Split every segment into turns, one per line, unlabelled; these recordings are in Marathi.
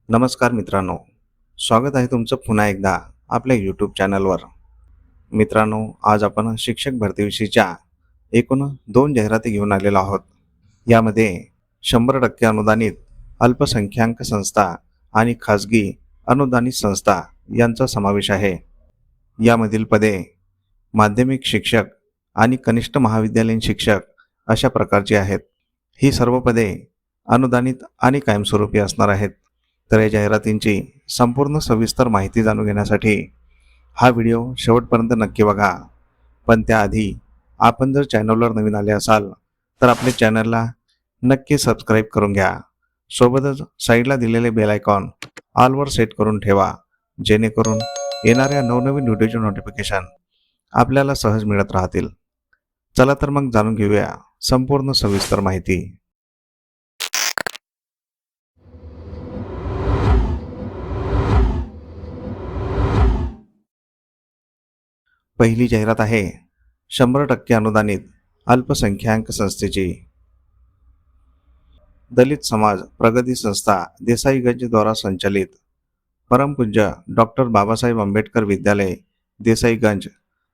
नमस्कार मित्रांनो, स्वागत आहे तुमचं पुन्हा एकदा आपल्या यूट्यूब चॅनलवर. मित्रांनो, आज आपण शिक्षक भरतीविषयीच्या एकूण 2 जाहिराती घेऊन आलेलो आहोत. यामध्ये 100% अनुदानित अल्पसंख्याक संस्था आणि खाजगी अनुदानित संस्था यांचा समावेश आहे. यामधील पदे माध्यमिक शिक्षक आणि कनिष्ठ महाविद्यालयीन शिक्षक अशा प्रकारची आहेत. ही सर्व पदे अनुदानित आणि कायमस्वरूपी असणार आहेत. तर या जाहिरातींची संपूर्ण सविस्तर माहिती जाणून घेण्यासाठी हा व्हिडिओ शेवटपर्यंत नक्की बघा. पण त्याआधी आपण जर चॅनलवर नवीन आले असाल तर आपल्या चॅनलला नक्की सबस्क्राईब करून घ्या. सोबतच साईडला दिलेले बेल आयकॉन ऑलवर सेट करून ठेवा, जेणेकरून येणाऱ्या नवनवीन व्हिडिओचे नोटिफिकेशन आपल्याला सहज मिळत राहतील. चला तर मग जाणून घेऊया संपूर्ण सविस्तर माहिती. पहिली जाहिरात आहे 100% अनुदानित अल्पसंख्याक संस्थेची. दलित समाज प्रगती संस्था देसाईगंज द्वारा संचालित परमपूज्य डॉक्टर बाबासाहेब आंबेडकर विद्यालय देसाईगंज,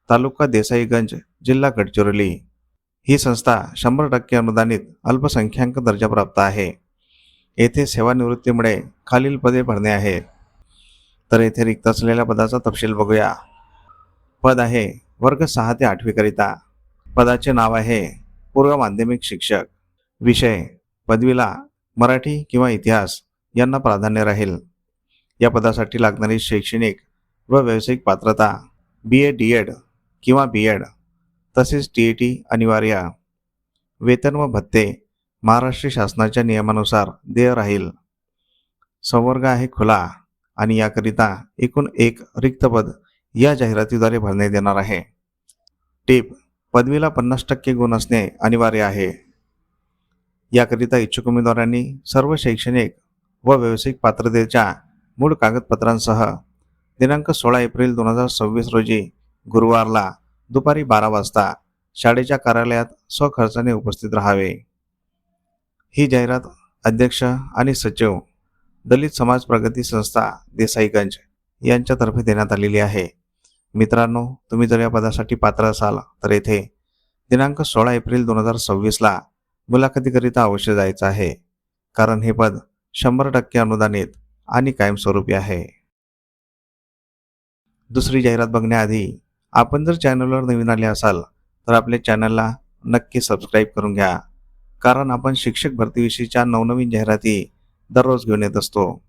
तालुका देसाईगंज, जिल्हा गडचिरोली ही संस्था 100% अनुदानित अल्पसंख्याक दर्जा प्राप्त आहे. येथे सेवानिवृत्तीमुळे खालील पदे भरणे आहे. तर येथे रिक्त असलेल्या पदाचा तपशील बघूया. पद आहे वर्ग 6 ते 8वी करिता. पदाचे नाव आहे पूर्व माध्यमिक शिक्षक. विषय पदवीला मराठी किंवा इतिहास यांना प्राधान्य राहील. या पदासाठी लागणारी शैक्षणिक व व्यावसायिक पात्रता BA DED किंवा BEd तसेच TET अनिवार्य. वेतन व भत्ते महाराष्ट्र शासनाच्या नियमानुसार देय राहील. संवर्ग आहे खुला आणि याकरिता एकूण एक रिक्त पद या जाहिरातीद्वारे भरण्यात येणार आहे. टिप: पदवीला 50% गुण असणे अनिवार्य आहे. याकरिता इच्छुक उमेदवारांनी सर्व शैक्षणिक व व्यावसायिक पात्रतेच्या मूळ कागदपत्रांसह दिनांक 16 एप्रिल 2026 रोजी गुरुवारला दुपारी 12 वाजता शाळेच्या कार्यालयात स्वखर्चाने उपस्थित राहावे. ही जाहिरात अध्यक्ष आणि सचिव दलित समाज प्रगती संस्था देसाईगंज यांच्यातर्फे देण्यात आलेली आहे. मित्रांनो, तुम्ही जर या पदासाठी पात्र असाल तर येथे दिनांक 16 एप्रिल 2026ला मुलाखतीकरिता अवश्य जायचं आहे, कारण हे पद 100% अनुदानित आणि कायमस्वरूपी आहे. दुसरी जाहिरात बघण्याआधी आपण जर चॅनलवर नवीन आले असाल तर आपल्या चॅनलला नक्की सबस्क्राईब करून घ्या, कारण आपण शिक्षक भरतीविषयीच्या नवनवीन जाहिराती दररोज घेऊन येत असतो.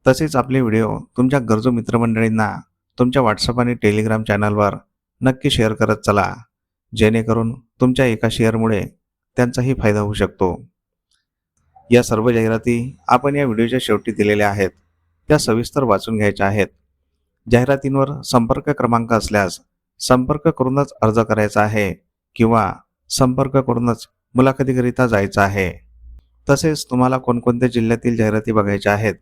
तसेच आपले व्हिडिओ तुमच्या गरजू मित्रमंडळींना तुमच्या व्हॉट्सअप आणि टेलिग्राम चॅनलवर नक्की शेअर करत चला, जेणेकरून तुमच्या एका शेअरमुळे त्यांचाही फायदा होऊ शकतो. या सर्व जाहिराती आपण या व्हिडिओच्या शेवटी दिलेल्या आहेत, त्या सविस्तर वाचून घ्यायच्या आहेत. जाहिरातींवर संपर्क क्रमांक असल्यास संपर्क करूनच अर्ज करायचा आहे किंवा संपर्क करूनच मुलाखतीकरिता जायचं आहे. तसेच तुम्हाला कोणकोणत्या जिल्ह्यातील जाहिराती बघायच्या आहेत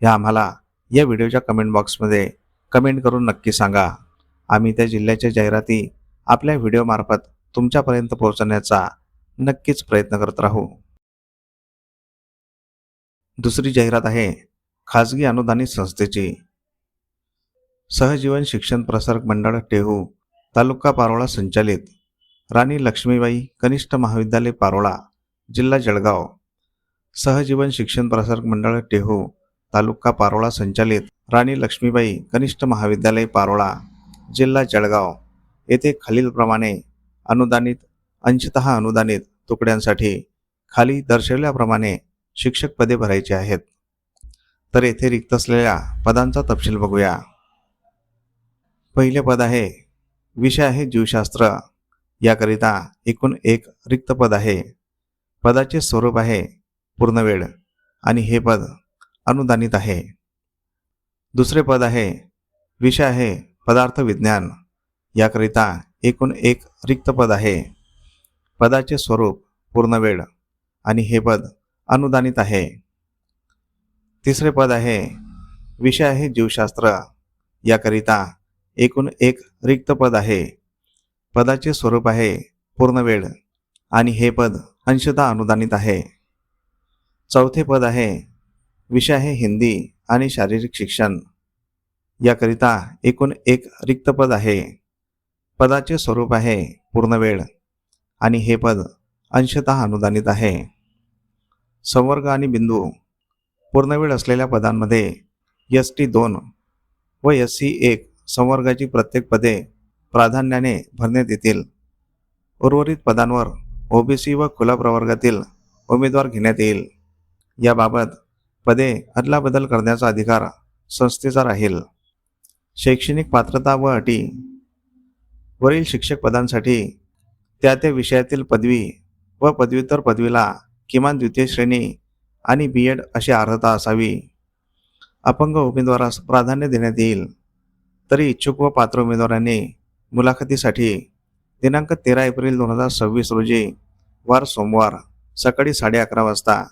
हे आम्हाला या व्हिडिओच्या कमेंट बॉक्समध्ये कमेंट करून नक्की सांगा. आम्ही त्या जिल्ह्याच्या जाहिराती आपल्या व्हिडिओमार्फत तुमच्यापर्यंत पोहोचवण्याचा नक्कीच प्रयत्न करत राहू. दुसरी जाहिरात आहे खाजगी अनुदानित संस्थेची. सहजीवन शिक्षण प्रसारक मंडळ टेहू, तालुका पारोळा संचालित राणी लक्ष्मीबाई कनिष्ठ महाविद्यालय पारोळा, जिल्हा जळगाव. सहजीवन शिक्षण प्रसारक मंडळ टेहू, तालुका पारोळा संचालित राणी लक्ष्मीबाई कनिष्ठ महाविद्यालय पारोळा, जिल्हा जळगाव येथे खालीलप्रमाणे अनुदानित, अंशतः अनुदानित तुकड्यांसाठी खाली दर्शवल्याप्रमाणे शिक्षक पदे भरायची आहेत. तर येथे रिक्त असलेल्या पदांचा तपशील बघूया. पहिले पद आहे विषय आहे जीवशास्त्र. याकरिता एकूण एक रिक्त पद आहे. पदाचे स्वरूप आहे पूर्णवेळ आणि हे पद अनुदानित आहे. दुसरे पद आहे विषय आहे पदार्थ विज्ञान. याकरिता एकूण एक रिक्त पद आहे. पदाचे स्वरूप पूर्णवेळ आणि हे पद अनुदानित आहे. तिसरे पद आहे विषय आहे जीवशास्त्र. याकरिता एकूण एक रिक्त पद आहे. पदाचे स्वरूप आहे पूर्णवेळ आणि हे पद अंशतः अनुदानित आहे. चौथे पद आहे विषय आहे हिंदी आणि शारीरिक शिक्षण. याकरिता एकूण एक रिक्त पद आहे. पदाचे स्वरूप आहे पूर्णवेळ आणि हे पद अंशतः अनुदानित आहे. संवर्ग आणि बिंदू. पूर्णवेळ असलेल्या पदांमध्ये ST2 व SC1 संवर्गाची प्रत्येक पदे प्राधान्याने भरण्यात येतील. उर्वरित पदांवर OBC व खुला प्रवर्गातील उमेदवार घेण्यात येईल. याबाबत पदे अदलाबदल करण्याचा अधिकार संस्थेचा राहील. शैक्षणिक पात्रता व अटी. वरील शिक्षक पदांसाठी त्या विषयातील पदवी व पदव्युत्तर पदवीला किमान द्वितीय श्रेणी आणि B.Ed अशी अर्हता असावी. अपंग उमेदवारास प्राधान्य देण्यात येईल. तरी इच्छुक व पात्र उमेदवारांनी मुलाखतीसाठी दिनांक 13 एप्रिल 2026 रोजी वार सोमवार सकाळी 11:30 वाजता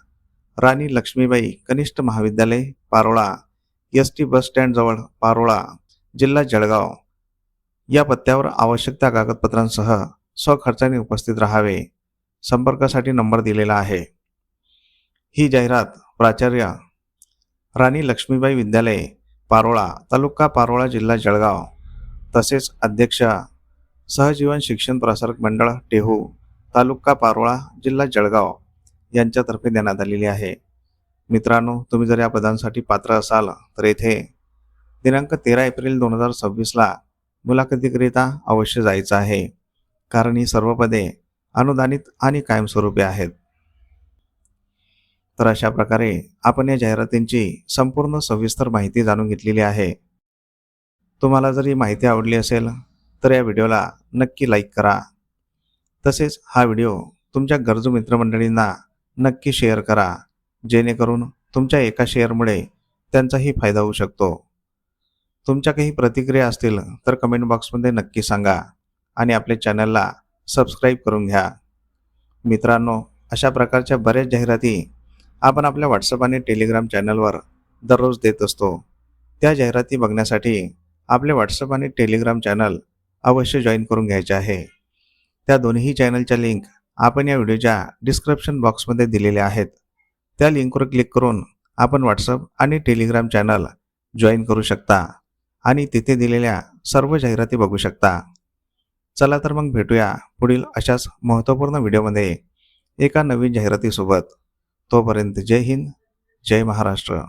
राणी लक्ष्मीबाई कनिष्ठ महाविद्यालय पारोळा ST बस स्टँड जवळ पारोळा जिल्हा जळगाव या पत्त्यावर आवश्यक त्या कागदपत्रांसह स्वखर्चाने उपस्थित राहावे. संपर्कासाठी नंबर दिलेला आहे. ही जाहिरात प्राचार्य राणी लक्ष्मीबाई विद्यालय पारोळा तालुका पारोळा जिल्हा जळगाव तसेच अध्यक्ष सहजीवन शिक्षण प्रसारक मंडळ टेहू तालुका पारोळा जिल्हा जळगाव यांच्यातर्फे देण्यात आलेली आहे. मित्रांनो, तुम्ही जर या पदांसाठी पात्र असाल तर येथे दिनांक 13 एप्रिल 2026ला मुलाखतीकरिता अवश्य जायचं आहे, कारण ही सर्व पदे अनुदानित आणि कायमस्वरूपी आहेत. तर अशा प्रकारे आपण या जाहिरातींची संपूर्ण सविस्तर माहिती जाणून घेतलेली आहे. तुम्हाला जर ही माहिती आवडली असेल तर या व्हिडिओला नक्की लाईक करा. तसेच हा व्हिडिओ तुमच्या गरजू मित्रमंडळींना नक्की शेअर करा, जेणेकरून तुमच्या एका शेअरमुळे त्यांचाही फायदा होऊ शकतो. तुमच्या काही प्रतिक्रिया असतील तर कमेंट बॉक्समध्ये नक्की सांगा आणि आपल्या चॅनलला सबस्क्राईब करून घ्या. मित्रांनो, अशा प्रकारच्या बऱ्याच जाहिराती आपण आपल्या व्हॉट्सअप आणि टेलिग्राम चॅनलवर दररोज देत असतो. त्या जाहिराती बघण्यासाठी आपले व्हॉट्सअप आणि टेलिग्राम चॅनल अवश्य जॉईन करून घ्यायचे आहे. त्या दोन्ही चॅनलच्या लिंक आपण या व्हिडिओच्या डिस्क्रिप्शन बॉक्समध्ये दिलेल्या आहेत. त्या लिंकवर क्लिक करून आपण व्हॉट्सअप आणि टेलिग्राम चॅनल जॉईन करू शकता आणि तिथे दिलेल्या सर्व जाहिराती बघू शकता. चला तर मग भेटूया पुढील अशाच महत्त्वपूर्ण व्हिडिओमध्ये एका नवीन जाहिरातीसोबत. तोपर्यंत जय हिंद, जय महाराष्ट्र.